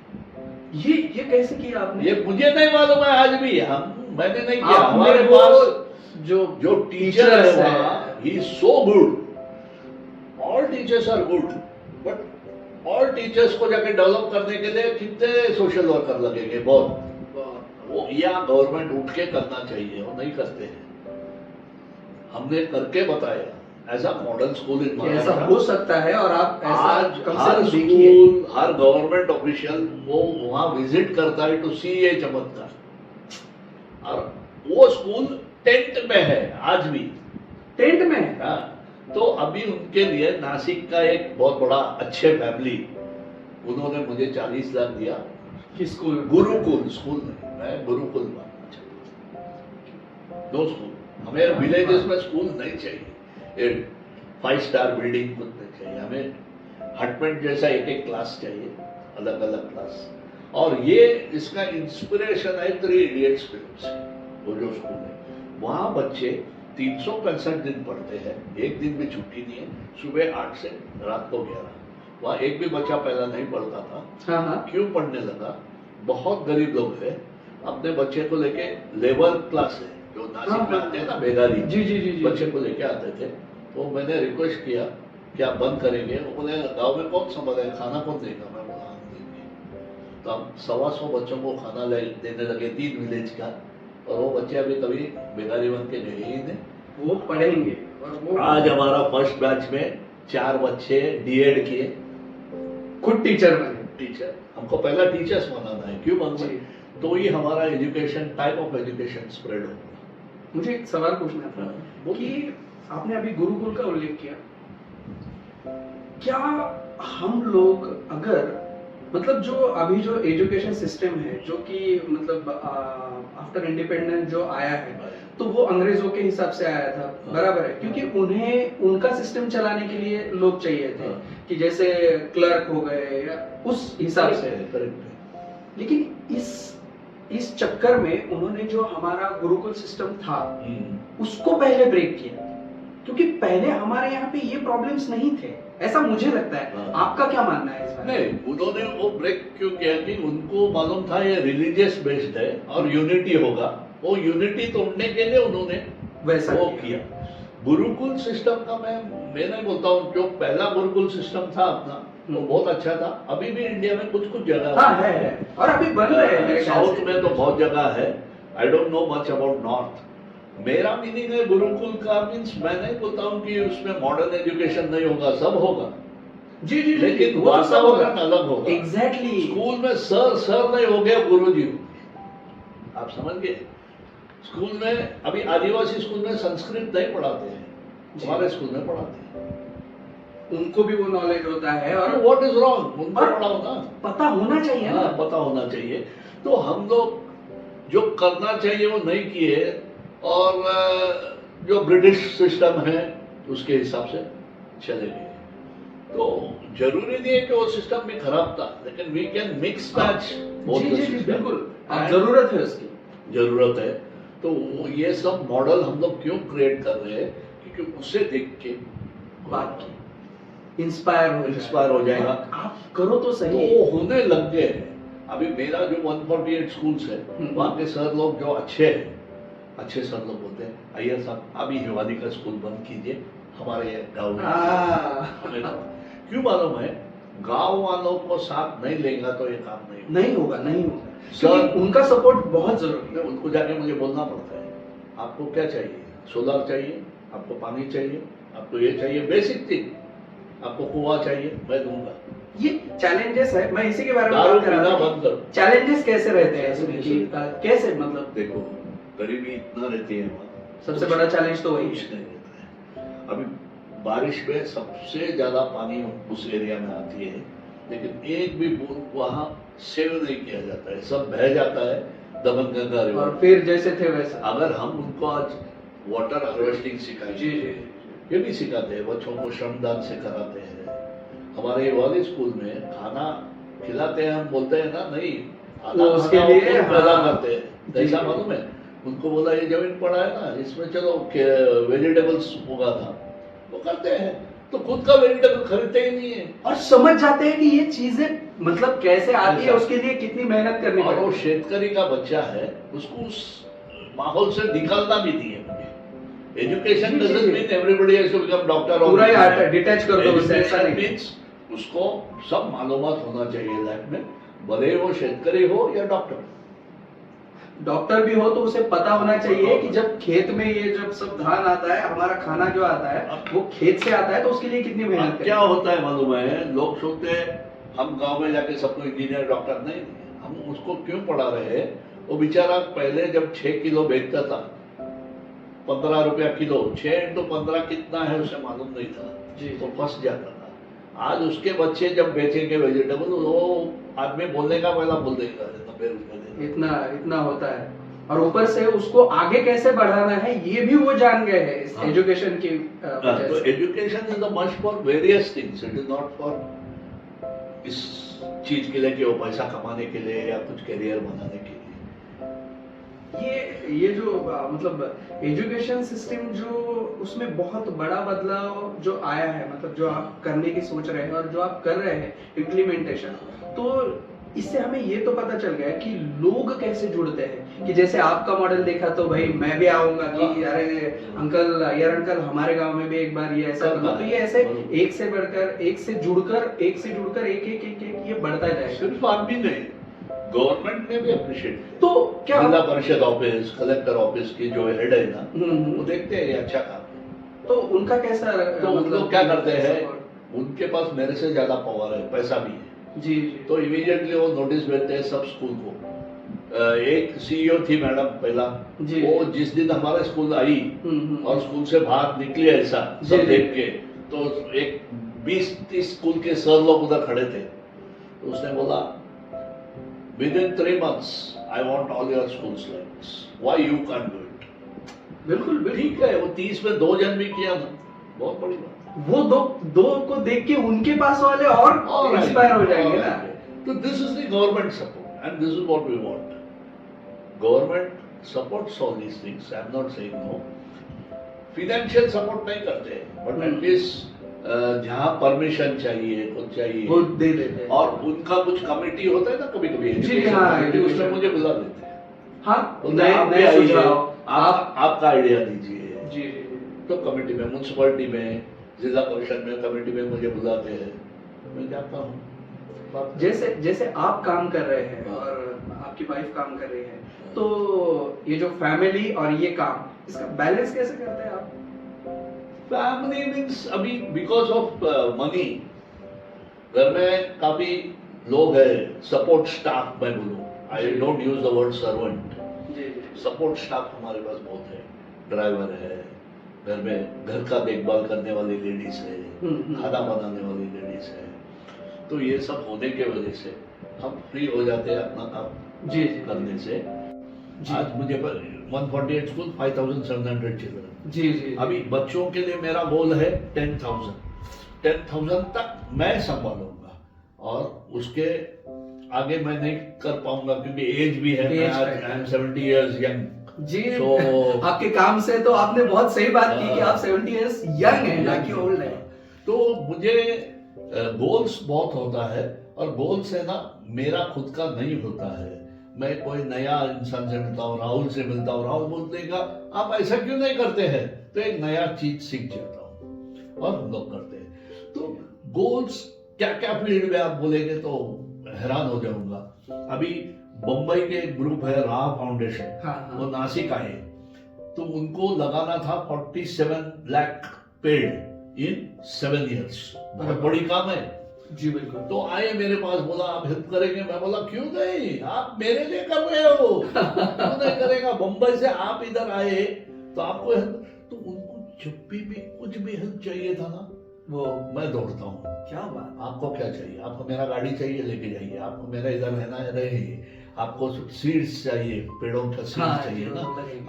ये कैसे किया आपने? ये मुझे नहीं मालूम है आज भी, मैंने नहीं किया। आपने हमारे वो पास जो टीचर है वहाँ, he is so good, all teachers are good, but all teachers को जाके डेवलप करने के लिए कितने सोशल वर्कर लगेंगे, बहुत। वो या गवर्नमेंट उठ के करना चाहिए, वो नहीं करते हैं। हमने करके बताया, ऐसा मॉडल स्कूल इन ऐसा हो सकता है, और आप ऐसा आज कम से हर कम देखिए। स्कूल, हर गवर्नमेंट ऑफिशियल वो वहां विजिट करता है टू सी ये चमत्कार। और वो स्कूल टेंट में है आज भी, टेंट में। हाँ। तो अभी उनके लिए नासिक का एक बहुत बड़ा अच्छे फैमिली, उन्होंने मुझे 40 लाख दिया। स्कूल, गुरुकुल स्कूल नहीं, मैं गुरुकुल मानना चाहता हूँ। दो स्कूल, हमें विलेजेस में स्कूल नहीं चाहिए, 5 स्टार बिल्डिंग कुछ नहीं चाहिए, हमें हटमेंट जैसा एक क्लास चाहिए, अलग अलग क्लास। और ये इसका इंस्पिरेशन है 3 इडियट्स फिल्म से। वो जो स्कूल है वहाँ बच्चे 365 दिन पढ़ते हैं, एक दिन भी छुट्टी नहीं है, सुबह 8 से रात को 11। वहाँ एक भी बच्चा पहला नहीं पढ़ता था। हाँ हाँ। क्यों पढ़ने लगा? बहुत गरीब लोग हैं, अपने बच्चे को लेके लेबर क्लास है जो नासिक में आते हैं ना, बेगारी, जी जी जी जी। बच्चे को लेके आते थे। तो मैंने रिक्वेस्ट किया कि आप बंद करेंगे? वो बोले गाँव में कौन संभालेगा, खाना कौन देगा? मैं बोला हम देंगे। तो हम 125 बच्चों को खाना देने लगे 3 विलेज का, और वो बच्चे अभी कभी बेगारी बन के गए ही नहीं, वो पढ़ेंगे। और वो आज हमारा फर्स्ट बैच में 4 बच्चे डीएड किए, खुद टीचर बने। टीचर। हमको पहला टीचर्स बनाना है, क्यों बनना है? तो ही हमारा education, type of education spread होगा। मुझे एक सवाल पूछना था कि आपने अभी गुरुकुल का उल्लेख किया, क्या हम लोग अगर मतलब जो अभी जो एजुकेशन सिस्टम है, जो कि मतलब आफ्टर इंडिपेंडेंस जो आया है, तो वो अंग्रेजों के हिसाब से आया था, बराबर है, क्योंकि उन्हें उनका सिस्टम चलाने के लिए लोग चाहिए थे, कि जैसे क्लर्क हो गए या उस हिसाब से। करेक्ट। लेकिन इस चक्कर में उन्होंने जो हमारा गुरुकुल सिस्टम था उसको पहले ब्रेक किया, क्योंकि पहले हमारे यहाँ पे ये प्रॉब्लम्स नहीं थे, ऐसा मुझे लगता है। आपका क्या मानना है इस बारे में? नहीं, उन्होंने वो ब्रेक क्यों किया कि उनको मालूम था ये रिलीजियस बेस्ड है और यूनिटी होगा, वो यूनिटी तोड़ने के लिए उन्होंने वैसा वो किया। गुरुकुल सिस्टम का मैं नहीं बोलता हूँ, जो पहला गुरुकुल सिस्टम था अपना वो बहुत अच्छा था। अभी भी इंडिया में कुछ कुछ जगह हाँ है और अभी बन रहे हैं मेरे ख्याल साउथ से। में तो बहुत जगह है। I don't know much about north. मेरा मीनिंग है गुरुकुल का मीन्स मैं नहीं बोलता हूँ कि उसमें मॉडर्न एजुकेशन नहीं होगा, सब होगा जी जी, लेकिन वो तो सब होगा। वातावरण अलग होगा। एग्जैक्टली। स्कूल में सर नहीं हो गया गुरुजी, आप समझ गए। स्कूल में अभी आदिवासी स्कूल में संस्कृत नहीं पढ़ाते हैं, हमारे स्कूल में पढ़ाते हैं। उनको भी वो नॉलेज होता है और व्हाट इज रॉन्ग, उनको पढ़ाओ ना, पता होना चाहिए ना। पता होना चाहिए। तो हम लोग जो करना चाहिए वो नहीं किए और जो ब्रिटिश सिस्टम है उसके हिसाब से चले गए। तो जरूरी नहीं है कि वो सिस्टम भी खराब था, लेकिन वी कैन मिक्स मैच। जी जी जी बिल्कुल, जरूरत है उसकी, जरूरत है। तो ये सब मॉडल हम लोग क्यों क्रिएट कर रहे हैं, क्योंकि उससे देख के बात की इंस्पायर हो जाएगा। आप करो तो सही। तो वो होने लग गए हैं। अभी मेरा जो 148 स्कूल्स है वहाँ के सर लोग जो अच्छे सर लोग बोलते हैं, अय्यर साहब अभी हिवाली का स्कूल बंद कीजिए हमारे गाँव में। क्यों मालूम है, गांव वालों को साथ नहीं लेगा तो ये काम नहीं होगा। सर उनका सपोर्ट बहुत जरूरी है। उनको जाके मुझे बोलना पड़ता है, आपको क्या चाहिए, सोलर चाहिए, आपको पानी चाहिए, आपको ये चाहिए, बेसिक थिंग, आपको कुआं चाहिए, मैं दूंगा। ये चैलेंजेस है, मैं इसी के बारे में दारू बात कर रहा पीना था। बंद करो। चैलेंजेस कैसे रहते हैं इसमें कि कैसे, मतलब देखो गरीबी इतना रहती है वहाँ, सबसे बड़ा चैलेंज तो वही कुछ है। नहीं रहता है। अभी बारिश में सबसे ज्यादा पानी उस एरिया में आती है, लेकिन एक भी बूंद वहाँ सेव नहीं किया जाता है, सब बह जाता है दमनगंगा रिवर। और फिर जैसे थे वैसे। अगर हम उनको आज वाटर हार्वेस्टिंग सिखाएंगे, ये भी सिखाते हैं, बच्चों को श्रमदान से कराते हैं। हमारे वाले स्कूल में खाना खिलाते हैं, हम बोलते हैं ना नहीं, वो उसके लिए पैदा करते हैं, ऐसा मालूम है। उनको बोला ये जमीन पड़ा है ना, इसमें चलो वेजिटेबल्स उगा था, वो करते हैं। तो खुद का वेजिटेबल खरीदते ही नहीं है और समझ जाते हैं कि ये चीजें मतलब कैसे आती है, उसके लिए कितनी मेहनत करनी और वो पड़ती है। शेतकरी का बच्चा है, उसको उस माहौल से निकालना भी नहीं है मुझे। Education doesn't mean everybody has to become doctor और पूरा डिटैच कर दो उससे, ऐसा नहीं। मींस उसको सब मालूमात होना चाहिए लाइफ में, भले वो शेतकरी हो या डॉक्टर भी हो तो उसे पता होना चाहिए कि जब खेत में ये जब सब धान आता है, हमारा खाना जो आता है वो खेत से आता है, तो उसके लिए कितनी मेहनत अब क्या होता है मालूम है, लोग सोचते हैं हम गांव में जाके सबको इंजीनियर डॉक्टर नहीं, हम उसको क्यों पढ़ा रहे हैं। वो बेचारा पहले जब 6 किलो बेचता था 15 रुपया किलो, 6 into 15 कितना है उसे मालूम नहीं था जी। तो फंस जाता था। आज उसके बच्चे जब बेचेंगे वेजिटेबल, वो आदमी बोलने का पहला बोल देगा 90 रुपये इतना होता है। और ऊपर से उसको आगे कैसे बढ़ाना है ये भी वो जान गए हैं इस एजुकेशन की वजह तो से। Education is the much for various things, it is not for इस चीज के लिए कि वो पैसा कमाने के लिए या कुछ करियर बनाने के लिए। ये जो मतलब एजुकेशन सिस्टम जो उसमें बहुत बड़ा बदलाव जो आया है, मतलब जो आप करने की सोच रहे हैं और जो आप कर रहे हैं इम्प्लीमेंटेशन, तो इससे हमें ये तो पता चल गया कि लोग कैसे जुड़ते हैं। कि जैसे आपका मॉडल देखा तो भाई मैं भी आऊंगा कि अरे अंकल यार अंकल हमारे गांव में भी एक बार ये ऐसा करो, तो ये ऐसे एक से बढ़कर एक से जुड़कर एक ये बढ़ता जाएगा। सिर्फ आप भी नहीं, गवर्नमेंट ने भी अप्रिशिएट। तो क्या जिला परिषद ऑफिस, कलेक्टर ऑफिस की जो हेड है ना, वो देखते हैं ये अच्छा काम है, तो उनका कैसा तो उन लोग क्या करते हैं, उनके पास मेरे से ज्यादा पावर है, पैसा भी है जी। तो इमीडिएटली वो नोटिस भेजते हैं सब स्कूल को। एक सीईओ थी मैडम पहला, वो जिस दिन हमारे स्कूल आई और स्कूल से बाहर निकली ऐसा सब देख के, तो एक 20-30 स्कूल के सर लोग उधर खड़े थे, तो उसने बोला within 3 months I want all your schools like this, why you can't do it? बिल्कुल बिल्कुल। ठीक है, वो 30 में 2 जन भी किया ना, बहुत बड़ी बात। वो दो को देख के उनके पास वाले और इंस्पायर हो जाएंगे ना। तो this is the government support and this is what we want. Government supports all these things, I am not saying no. Financial support नहीं करते, बट एटलीस्ट जहाँ परमिशन चाहिए, कुछ चाहिए, वो दे देते हैं। और उनका कुछ कमेटी होता है ना कभी कभी, जी हाँ, उसमें मुझे बुला लेते हैं। हाँ, बोलते हैं, आप भी नए आइए, सुझाव आपका आइडिया दीजिए। जी जी। तो कमेटी में, म्यूनसिपलिटी में, जिला परिषद में, कमेटी में मुझे बुलाते हैं, मैं जाता हूँ। जैसे आप काम कर रहे हैं हाँ। और आपकी वाइफ काम कर रही है, तो ये जो फैमिली और ये काम, इसका बैलेंस कैसे करते हैं आप? फैमिली मीन्स अभी बिकॉज ऑफ मनी घर में काफी लोग हैं, सपोर्ट स्टाफ मैं बोलूँ, I don't use the word servant, जी सपोर्ट स्टाफ हमारे पास बहुत है। ड्राइवर है, घर में घर का देखभाल करने वाली लेडीज है, खाना बनाने वाली लेडीज है। तो ये सब होने के वजह से हम फ्री हो जाते हैं अपना काम जी करने से। आज मुझे 148 स्कूल, 5700 चिल्ड्रन। जी जी। अभी बच्चों के लिए मेरा गोल है 10,000 तक मैं संभालूंगा, और उसके आगे मैं नहीं कर पाऊंगा क्योंकि एज भी है। मैं आज आई एम 70 इयर्स यंग जी। तो आपके काम से तो आपने बहुत सही बात की कि आप 70 इयर्स यंग हैं, ना कि ओल्ड हैं। तो मुझे गोल्स बहुत होता है, और गोल से ना मेरा खुद का नहीं होता है। मैं कोई नया इंसान से मिलता हूँ, राहुल से मिलता हूँ, राहुल बोलते हैं आप ऐसा क्यों नहीं करते हैं, तो एक नया चीज सीख जाता हूँ और हम लोग करते हैं। तो गोल्स क्या क्या फील्ड में आप बोलेंगे तो हैरान हो जाऊंगा। अभी बम्बई के ग्रुप है राह फाउंडेशन, हाँ। वो नासिक आए, तो उनको लगाना था 47 लाख पेड़ इन 7 इयर्स। बहुत बड़ी काम है जी बिल्कुल। तो आए मेरे पास, बोला आप हेल्प करेंगे? मैं बोला क्यों नहीं, आप मेरे लिए कर रहे हो, क्यों नहीं करेगा? बम्बई से आप इधर आए तो आपको हेल्प, तो उनको जब भी कुछ भी हेल्प चाहिए था ना, वो मैं दौड़ता हूँ। क्या बात। आपको क्या चाहिए? आपको मेरा गाड़ी चाहिए, लेके जाइए। आपको मेरा इधर रहना है, रहिए। आपको सीड्स चाहिए, पेड़ों का सीड्स चाहिए ना,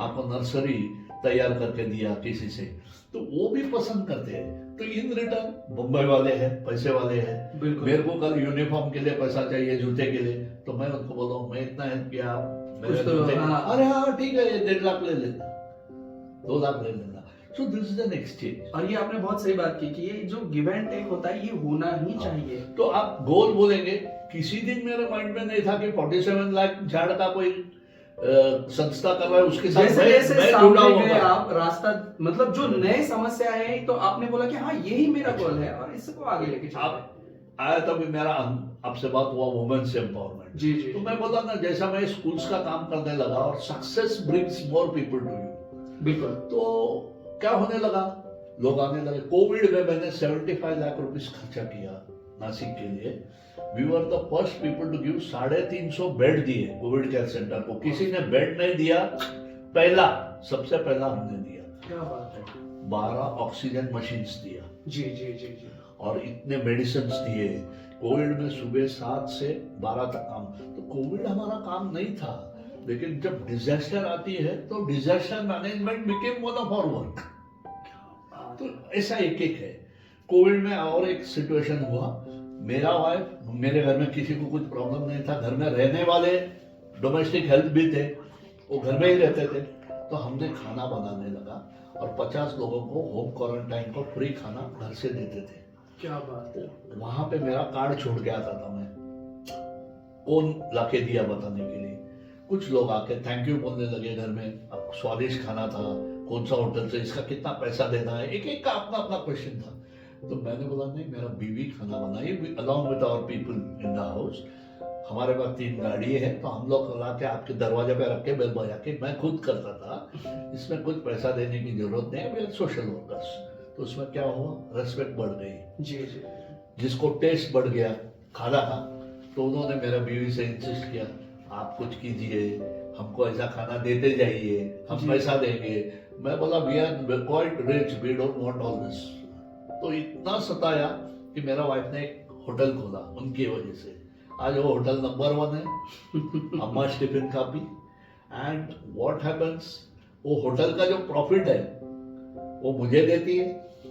आपको नर्सरी तैयार करके दिया किसी से, तो वो भी पसंद करते हैं। तो इन रिटर्न बम्बई वाले हैं, पैसे वाले हैं, मेरे को कल यूनिफॉर्म के लिए पैसा चाहिए, जूते के लिए, तो मैं उनको बोला मैं इतना हेल्प किया, आप मेरे जूते, अरे हाँ ठीक है, 1.5 लाख ले लेना, 2 लाख ले लेना। So this is an exchange. और ये आपने बहुत सही बात की कि ये जो गिव एंड टेक होता है ये होना ही चाहिए। तो आप गोल बोलेंगे, किसी दिन मेरे माइंड में नहीं था कि 47 लाख झाड़ का कोई संस्था कर रहा है, उसके साथ मैं जुड़ा हुआ। आप रास्ता, मतलब जो नए समस्या है, तो आपने बोला कि हाँ यही मेरा गोल है और इसको आगे लेके चलते। आया तभी मेरा आपसे बात हुआ वुमेन्स एम्पावरमेंट। जी। तो मैं बोला ना, जैसा मैं स्कूल्स का काम करने लगा और success brings more people to you, बिल्कुल, तो क्या होने लगा, लोग आने लगे। कोविड में मैंने 75 लाख रुपीस खर्चा किया नासिक के लिए। We were the first people to give 350 bed दिए कोविड केयर सेंटर को। किसी ने बेड नहीं दिया, सबसे पहला हमने दिया। क्या बात है। 12 ऑक्सीजन मशीन्स दिया। जी जी जी जी। और इतने मेडिसिन दिए। कोविड में सुबह 7 से 12 तक काम। तो कोविड हमारा काम नहीं था, लेकिन जब डिजास्टर आती है तो disaster management became one of our work. तो ऐसा एक है। कोविड में और एक सिचुएशन हुआ, मेरा वाइफ, मेरे घर में किसी को कुछ प्रॉब्लम नहीं था, घर में रहने वाले डोमेस्टिक हेल्थ भी थे, वो घर में ही रहते थे, तो हमने खाना बनाने लगा और 50 लोगों को होम क्वारंटाइन को फ्री खाना घर से देते थे। क्या बात है। वहां पे मेरा कार्ड छोड़ के आता था, मैं कौन लाके दिया बताने के लिए। कुछ लोग आके थैंक यू बोलने लगे घर में, अब स्वादिष्ट खाना था, कौन सा होटल से, इसका कितना पैसा देना है, एक एक का अपना अपना क्वेश्चन था। तो मैंने बोला नहीं, मेरा बीवी खाना बनाई along with our people in the house. हमारे पास 3 गाड़ी है, तो हम लोग ला के आपके दरवाजे पे रख के बेल बजा के मैं खुद करता था। इसमें कुछ पैसा देने की जरूरत नहीं, वे सोशल वर्कर्स। तो उसमें क्या हुआ, रेस्पेक्ट बढ़ गई। जी जी। जिसको टेस्ट बढ़ गया खाना का, तो उन्होंने मेरा बीवी से इंसिस्ट किया, आप कुछ कीजिए, हमको ऐसा खाना देते जाइए, हम पैसा देंगे। मैं बोला we are quite rich, we don't want all this. तो इतना सताया कि मेरा वाइफ ने एक होटल खोला उनकी वजह से। आज वो होटल नंबर 1 है, अम्मा tiffin copy. And what happens, वो होटल का जो प्रॉफिट है वो मुझे देती है,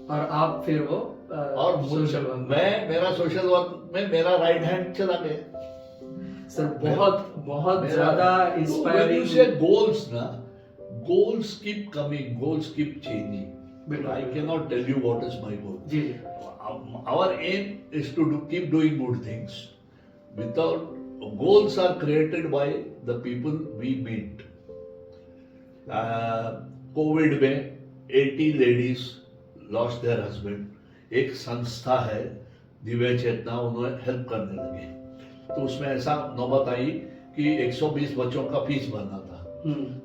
और आप फिर वो और सोशल वर्क मैं मेरा सोशल वर्क में मेरा राइट हैंड चला गया। सर बहुत बहुत ज्यादा इंस्पायरिंग। गोल्स ना, goals keep coming, goals keep changing. बिल्कुल। I cannot tell you what is my goal. जी जी Our aim is to keep doing good things. Without goals are created by the people we meet. Covid में 80 ladies lost their husband. एक संस्था है दिव्य चेतना, उन्होंने help करने लगे, तो उसमें ऐसा नौबत आई कि 120 बच्चों का फीस भरना था।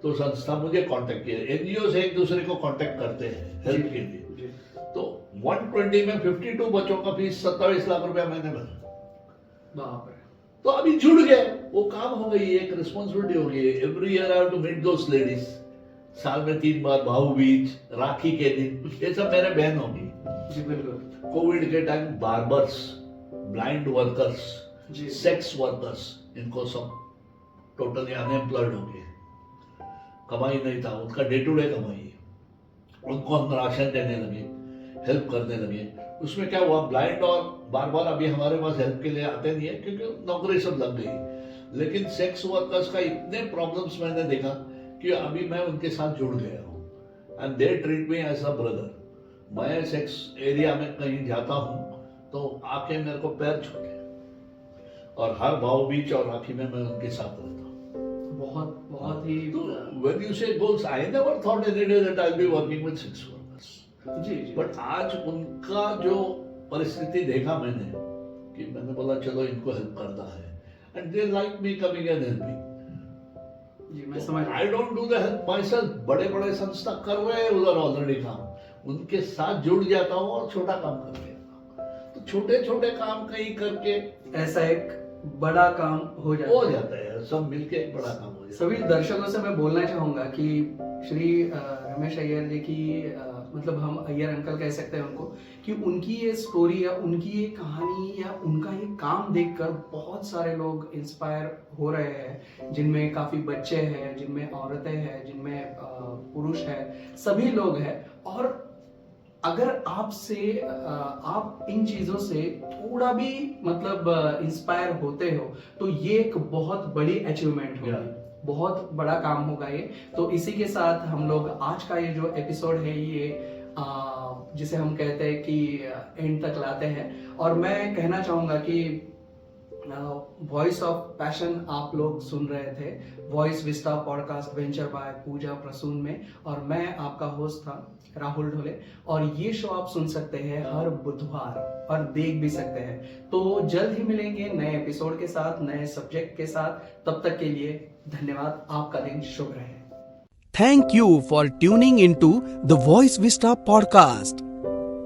तो संस्था मुझे कांटेक्ट किया, एनजीओ से एक दूसरे को कांटेक्ट करते हैं हेल्प के लिए। तो 120 में 52 बच्चों का फीस 27 लाख रुपया मैंने भरा। बाप रे। तो अभी जुड़ गए, वो काम हो गई, एक रिस्पॉन्सिबिलिटी हो गई। Every year I have to meet those ladies, साल में 3 बार, भाऊ बीज, राखी के दिन, ये सब मेरे बहन होगी। जी बिल्कुल। कोविड के टाइम बार्बर्स, ब्लाइंड वर्कर्स, जी सेक्स वर्कर्स, इनको सब टोटली अनएम्प्लॉयड हो गए, कमाई नहीं था, उनका डे टू डे कमाई है, उनको हम राशन देने लगे, हेल्प करने लगे। उसमें क्या हुआ, ब्लाइंड और बार अभी हमारे पास हेल्प के लिए आते नहीं है क्योंकि नौकरी सब लग गई, लेकिन सेक्स वर्कर्स का इतने प्रॉब्लम्स मैंने देखा कि अभी मैं उनके साथ जुड़ गया हूँ, and they treat me as a brother. मैं सेक्स एरिया में कहीं जाता हूँ तो आके मेरे को पैर छूते, और हर भाव बीच और राखी में मैं उनके साथ रहता हूँ। बहुत बहुत ही। When you say goals, I never thought any day that I'll be working with sex workers. Ji ji. But आज उनका जो परिस्थिति देखा मैंने, कि मैंने बोला चलो इनको हेल्प करना है, and they like me coming and helping. जी मैं समझ। I don't do the help myself. बड़े संस्था कर रहे हैं उधर ऑलरेडी काम, उनके साथ जुड़ जाता हूँ और छोटा काम कर लेता हूँ। तो छोटे काम कहीं करके ऐसा एक बड़ा काम हो जाता है, सब मिलके एक बड़ा काम हो जाता है। सभी दर्शकों से मैं बोलना चाहूंगा कि श्री रमेश अय्यर जी की मतलब हम अय्यर अंकल कह सकते हैं उनको, कि उनकी ये स्टोरी या उनकी ये कहानी या उनका ये काम देखकर बहुत सारे लोग इंस्पायर हो रहे हैं, जिनमें काफी बच्चे हैं, जिनमें औरतें हैं, जिनमें पुरुष हैं, सभी लोग हैं। और अगर आप इन चीजों से थोड़ा भी मतलब इंस्पायर होते हो तो ये एक बहुत बड़ी अचीवमेंट होगी, बहुत बड़ा काम होगा ये। तो इसी के साथ हम लोग आज का ये जो एपिसोड है ये जिसे हम कहते हैं कि एंड तक लाते हैं। और मैं कहना चाहूंगा कि वॉइस ऑफ पैशन आप लोग सुन रहे थे Voice Vista podcast venture by Pooja Prasoon में, और मैं आपका होस्ट था राहुल ढोले। और ये शो आप सुन सकते हैं हर बुधवार और देख भी सकते हैं। तो जल्द ही मिलेंगे नए एपिसोड के साथ, नए सब्जेक्ट के साथ। तब तक के लिए धन्यवाद, आपका दिन शुभ रहे। Thank you for tuning into the voice Vista podcast.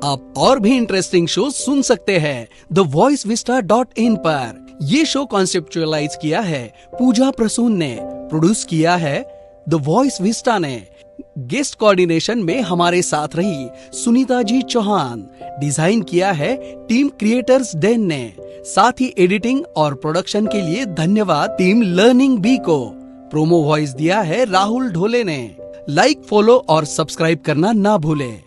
आप और भी इंटरेस्टिंग शो सुन सकते हैं thevoicevista.in पर। ये शो कॉन्सेप्चुअलाइज किया है पूजा प्रसून ने, प्रोड्यूस किया है द वॉइस विस्टा ने। गेस्ट कोऑर्डिनेशन में हमारे साथ रही सुनीता जी चौहान। डिजाइन किया है टीम क्रिएटर्स डेन ने। साथ ही एडिटिंग और प्रोडक्शन के लिए धन्यवाद टीम लर्निंग बी को। प्रोमो वॉइस दिया है राहुल ढोले ने। लाइक, फॉलो और सब्सक्राइब करना ना भूलें।